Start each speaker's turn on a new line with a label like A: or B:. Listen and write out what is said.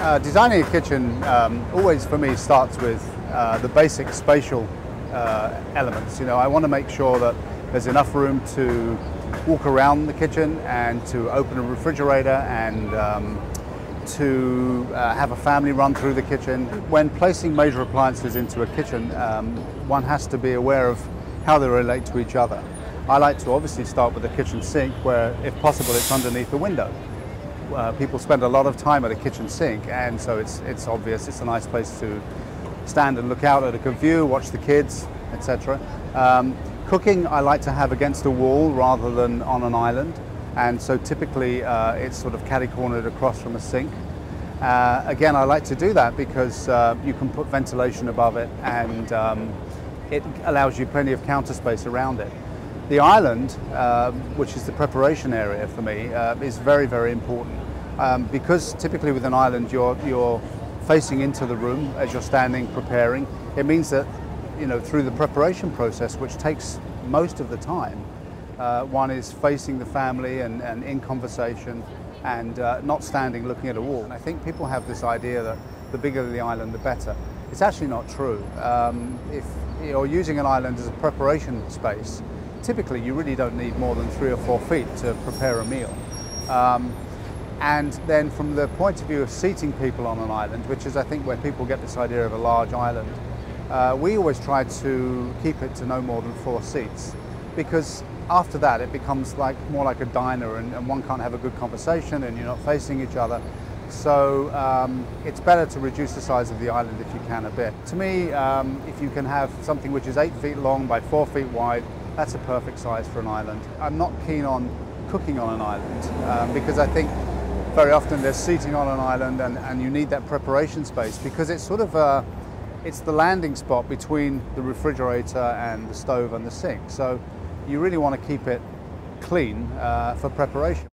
A: Designing a kitchen always for me starts with the basic spatial elements. You know, I want to make sure that there's enough room to walk around the kitchen and to open a refrigerator and to have a family run through the kitchen. When placing major appliances into a kitchen, one has to be aware of how they relate to each other. I like to obviously start with the kitchen sink where, if possible, it's underneath the window. People spend a lot of time at a kitchen sink, and so it's obvious it's a nice place to stand and look out at a good view, watch the kids, etc. Cooking I like to have against a wall rather than on an island, and so typically it's sort of catty-cornered across from a sink. Again, I like to do that because you can put ventilation above it, and it allows you plenty of counter space around it. The island, which is the preparation area for me, is very, very important because typically with an island you're facing into the room as you're standing preparing. It means that, you know, through the preparation process, which takes most of the time, one is facing the family and in conversation and not standing looking at a wall. And I think people have this idea that the bigger the island, the better. It's actually not true. If you're using an island as a preparation space, typically you really don't need more than 3 or 4 feet to prepare a meal. And then from the point of view of seating people on an island, which is I think where people get this idea of a large island, we always try to keep it to no more than 4 seats, because after that it becomes more like a diner, and one can't have a good conversation and you're not facing each other. So it's better to reduce the size of the island if you can a bit. To me, if you can have something which is 8 feet long by 4 feet wide, that's a perfect size for an island. I'm not keen on cooking on an island because I think very often there's seating on an island and you need that preparation space, because it's sort of it's the landing spot between the refrigerator and the stove and the sink. So you really want to keep it clean for preparation.